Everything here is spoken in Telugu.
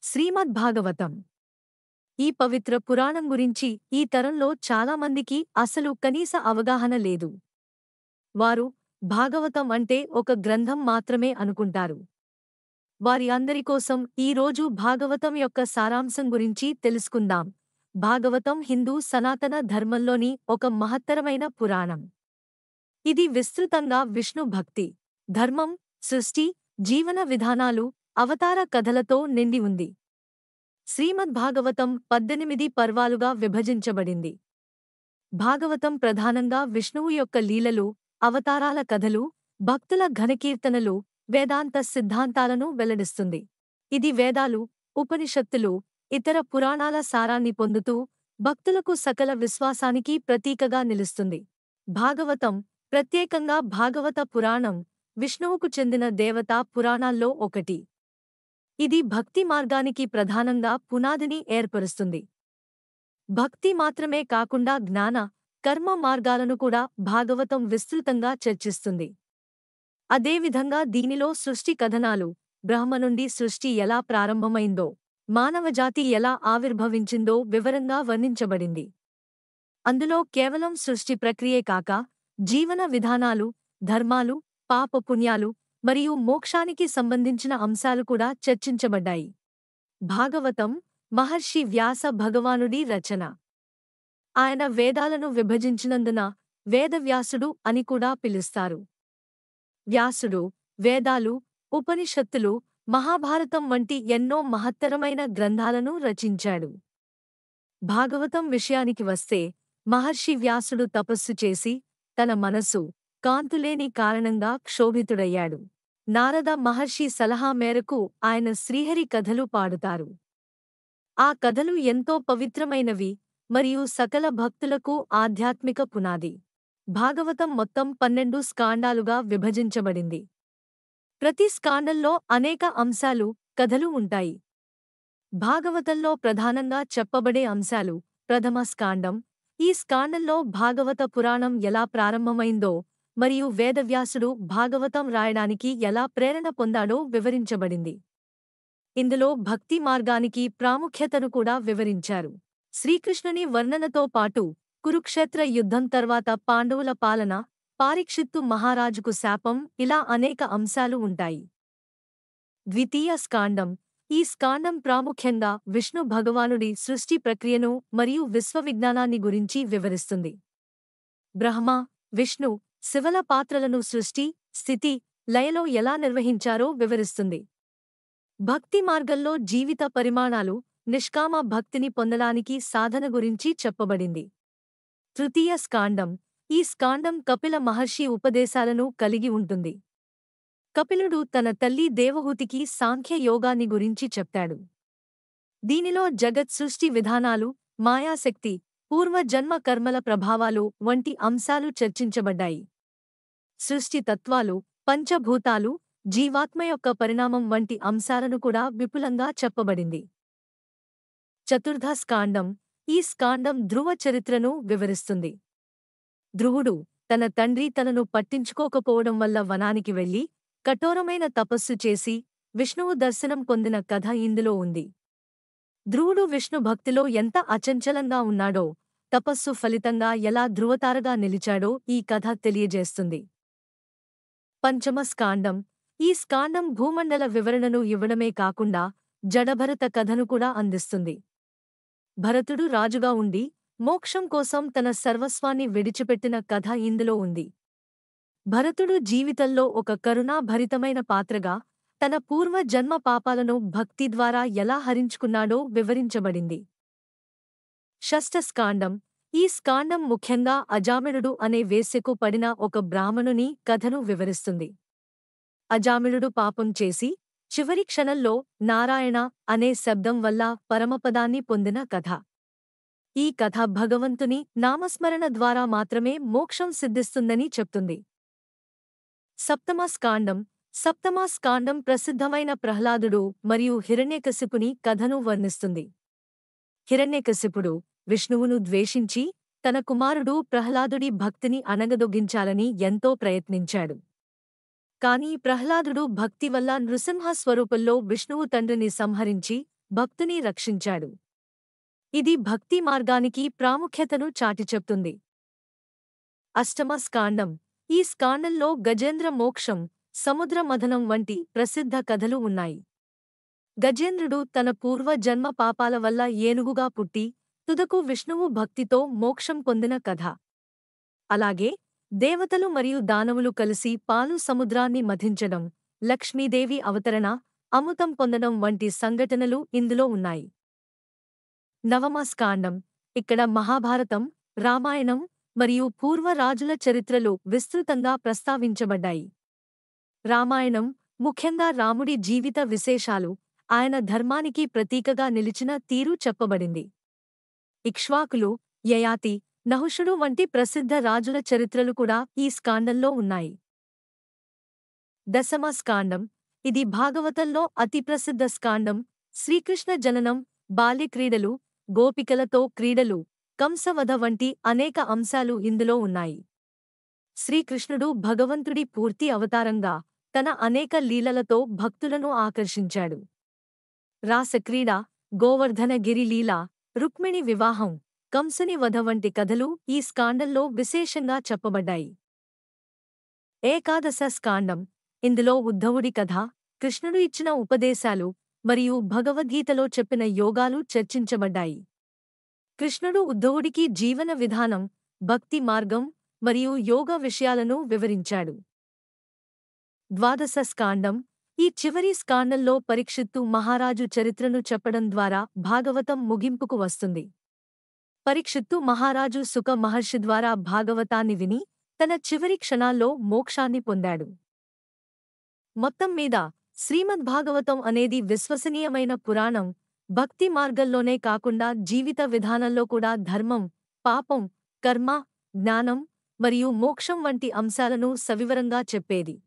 శ్రీమద్భాగవతం ఈ పవిత్ర పురాణం గురించి ఈ తరంలో చాలామందికి అసలు కనీస అవగాహన లేదు. వారు భాగవతం అంటే ఒక గ్రంథం మాత్రమే అనుకుంటారు. వారి అందరి కోసం ఈ రోజు భాగవతం యొక్క సారాంశం గురించి తెలుసుకుందాం. భాగవతం హిందూ సనాతన ధర్మంలోని ఒక మహత్తరమైన పురాణం. ఇది విస్తృతంగా విష్ణు భక్తి, ధర్మం, సృష్టి, జీవన విధానాలు, అవతార కథలతో నిండి ఉంది. శ్రీమద్భాగవతం 18 పర్వాలుగా విభజించబడింది. భాగవతం ప్రధానంగా విష్ణువు యొక్క లీలలు, అవతారాల కథలు, భక్తుల ఘనకీర్తనలు, వేదాంత సిద్ధాంతాలను వెల్లడిస్తుంది. ఇది వేదాలు, ఉపనిషత్తులు, ఇతర పురాణాల సారాన్ని పొందుతూ భక్తులకు సకల విశ్వాసానికి ప్రతీకగా నిలుస్తుంది. భాగవతం, ప్రత్యేకంగా భాగవత పురాణం, విష్ణువుకు చెందిన దేవతా పురాణాల్లో ఒకటి. ఇది భక్తి మార్గానికి ప్రధానంగా పునాదిని ఏర్పరుస్తుంది. భక్తి మాత్రమే కాకుండా జ్ఞాన, కర్మ మార్గాలను కూడా భాగవతం విస్తృతంగా చర్చిస్తుంది. అదేవిధంగా దీనిలో సృష్టి కథనాలు, బ్రహ్మ నుండి సృష్టి ఎలా ప్రారంభమైందో, మానవజాతి ఎలా ఆవిర్భవించిందో వివరంగా వర్ణించబడింది. అందులో కేవలం సృష్టి ప్రక్రియే కాక జీవన విధానాలు, ధర్మాలు, పాపపుణ్యాలు మరియు మోక్షానికి సంబంధించిన అంశాలు కూడా చర్చించబడ్డాయి. భాగవతం మహర్షి వ్యాస భగవానుడి రచన. ఆయన వేదాలను విభజించినందున వేదవ్యాసుడు అని కూడా పిలుస్తారు. వ్యాసుడు వేదాలు, ఉపనిషత్తులు, మహాభారతం వంటి ఎన్నో మహత్తరమైన గ్రంథాలను రచించాడు. భాగవతం విషయానికి వస్తే, మహర్షి వ్యాసుడు తపస్సు చేసి తన మనసు కాంతులేని కారణంగా క్షోభితుడయ్యాడు. నారద మహర్షి సలహా మేరకు ఆయన శ్రీహరి కథలు పాడుతారు. ఆ కథలు ఎంతో పవిత్రమైనవి మరియు సకల భక్తులకు ఆధ్యాత్మిక పునాది. భాగవతం మొత్తం 12 స్కాండాలుగా విభజించబడింది. ప్రతి స్కాండంలో అనేక అంశాలు, కథలు ఉంటాయి. భాగవతంలో ప్రధానంగా చెప్పబడే అంశాలు. ప్రథమ స్కాండం. ఈ స్కాండంలో భాగవత పురాణం ఎలా ప్రారంభమైందో మరియు వేదవ్యాసుడు భాగవతం రాయడానికి ఎలా ప్రేరణ పొందాడో వివరించబడింది. ఇందులో భక్తి మార్గానికి ప్రాముఖ్యతను కూడా వివరించారు. శ్రీకృష్ణుని వర్ణనతో పాటు కురుక్షేత్ర యుద్ధం తర్వాత పాండవుల పాలన, పారీక్షిత్తు మహారాజుకు శాపం, ఇలా అనేక అంశాలు ఉంటాయి. ద్వితీయ స్కాండం. ఈ స్కాండం ప్రాముఖ్యంగా విష్ణు భగవానుడి సృష్టి ప్రక్రియను మరియు విశ్వవిజ్ఞానాన్ని గురించి వివరిస్తుంది. బ్రహ్మ, విష్ణు, శివల పాత్రలను సృష్టి, స్థితి, లయలో ఎలా నిర్వహించారో వివరిస్తుంది. భక్తి మార్గంలో జీవిత పరిమాణాలు, నిష్కామ భక్తిని పొందడానికి సాధన గురించి చెప్పబడింది. తృతీయ స్కాండం. ఈ స్కాండం కపిల మహర్షి ఉపదేశాలను కలిగి ఉంటుంది. కపిలుడు తన తల్లి దేవహూతికి సాంఖ్య యోగాన్ని గురించి చెప్తాడు. దీనిలో జగత్ సృష్టి విధానాలు, మాయాశక్తి, పూర్వజన్మ కర్మల ప్రభావాలు వంటి అంశాలు చర్చించబడ్డాయి. సృష్టి తత్వాలు, పంచభూతాలు, జీవాత్మ యొక్క పరిణామం వంటి అంశాలను కూడా విపులంగా చెప్పబడింది. చతుర్థ స్కాండం. ఈ స్కాండం ధ్రువ చరిత్రను వివరిస్తుంది. ధ్రువుడు తన తండ్రి తనను పట్టించుకోకపోవడం వల్ల వనానికి వెళ్లి కఠోరమైన తపస్సు చేసి విష్ణువు దర్శనం పొందిన కథ ఇందులో ఉంది. ధ్రువుడు విష్ణు భక్తిలో ఎంత అచంచలంగా ఉన్నాడో, తపస్సు ఫలితంగా ఎలా ధ్రువతారగా నిలిచాడో ఈ కథ తెలియజేస్తుంది. పంచమ స్కాండం. ఈ స్కాండం భూమండల వివరణను ఇవ్వడమే కాకుండా జడభరత కథను కూడా అందిస్తుంది. భరతుడు రాజుగా ఉండి మోక్షం కోసం తన సర్వస్వాన్ని విడిచిపెట్టిన కథ ఇందులో ఉంది. భరతుడు జీవితంలో ఒక కరుణాభరితమైన పాత్రగా తన పూర్వ జన్మ పాపాలను భక్తి ద్వారా ఎలా హరించుకున్నాడో వివరించబడింది. షష్ఠ స్కాండం. ఈ స్కాండం ముఖ్యంగా అజామిళుడు అనే వేశ్యకు పడిన ఒక బ్రాహ్మణుని కథను వివరిస్తుంది. అజామిళుడు పాపం చేసి చివరి క్షణంలో నారాయణ అనే శబ్దం వల్ల పరమపదాన్ని పొందిన కథ. ఈ కథ భగవంతుని నామస్మరణ ద్వారా మాత్రమే మోక్షం సిద్ధిస్తుందని చెప్తుంది. సప్తమ స్కాండం. సప్తమ స్కాండం ప్రసిద్ధమైన ప్రహ్లాదుడు మరియు హిరణ్యకశిపుని కథను వర్ణిస్తుంది. హిరణ్యకశిపుడు విష్ణువును ద్వేషించి తన కుమారుడు ప్రహ్లాదుడి భక్తిని అణగదొగ్గించాలని ఎంతో ప్రయత్నించాడు. కాని ప్రహ్లాదుడు భక్తి వల్ల నృసింహ స్వరూపంలో విష్ణువు తండ్రిని సంహరించి భక్తుని రక్షించాడు. ఇది భక్తి మార్గానికి ప్రాముఖ్యతను చాటిచెప్తుంది. అష్టమ స్కాండం. ఈ స్కాండంలో గజేంద్ర మోక్షం, సముద్ర మథనం వంటి ప్రసిద్ధ కథలు ఉన్నాయి. గజేంద్రుడు తన పూర్వ జన్మ పాపాల వల్ల ఏనుగుగా పుట్టి, తుదకు విష్ణువు భక్తితో మోక్షం పొందిన కథ. అలాగే దేవతలు మరియు దానవులు కలిసి పాలు సముద్రాన్ని మథించడం, లక్ష్మీదేవి అవతరణ, అమృతం పొందడం వంటి సంఘటనలు ఇందులో ఉన్నాయి. నవమ స్కాండం. ఇక్కడ మహాభారతం, రామాయణం మరియు పూర్వ రాజుల చరిత్రలు విస్తృతంగా ప్రస్తావించబడ్డాయి. రామాయణం ముఖ్యంగా రాముడి జీవిత విశేషాలు, ఆయన ధర్మానికి ప్రతీకగా నిలిచిన తీరు చెప్పబడింది. ఇక్ష్వాకులు, యయాతి, నహుషుడు వంటి ప్రసిద్ధ రాజుల చరిత్రలు కూడా ఈ స్కాండంలో ఉన్నాయి. దశమ స్కాండం. ఇది భాగవతంలో అతి ప్రసిద్ధ స్కాండం. శ్రీకృష్ణ జననం, బాల్యక్రీడలు, గోపికలతో క్రీడలు, కంసవధ వంటి అనేక అంశాలు ఇందులో ఉన్నాయి. శ్రీకృష్ణుడు భగవంతుడి పూర్తి అవతారంగా తన అనేక లీలలతో భక్తులను ఆకర్షించాడు. రాసక్రీడ, గోవర్ధనగిరి లీల, రుక్మిణి వివాహం, కంసుని వధ వంటి కథలు ఈ స్కాండంలో విశేషంగా చెప్పబడ్డాయి. ఏకాదశ స్కాండం. ఇందులో ఉద్ధవుడి కథ, కృష్ణుడు ఇచ్చిన ఉపదేశాలు మరియు భగవద్గీతలో చెప్పిన యోగాలు చర్చించబడ్డాయి. కృష్ణుడు ఉద్ధవుడికి జీవన విధానం, భక్తి మార్గం మరియు యోగ విషయాలను వివరించాడు. ద్వాదశ స్కాండం. ఈ చివరి స్కాండంలో పరీక్షిత్తు మహారాజు చరిత్రను చెప్పడం ద్వారా భాగవతం ముగింపుకు వస్తుంది. పరీక్షిత్తు మహారాజు సుక మహర్షి ద్వారా భాగవతాన్ని విని తన చివరి క్షణాల్లో మోక్షాన్ని పొందాడు. మొత్తం మీద శ్రీమద్భాగవతం అనేది విశ్వసనీయమైన పురాణం. భక్తి మార్గంలోనే కాకుండా జీవిత విధానంలో కూడా ధర్మం, పాపం, కర్మ, జ్ఞానం మరియు మోక్షం వంటి అంశాలను సవివరంగా చెప్పేది.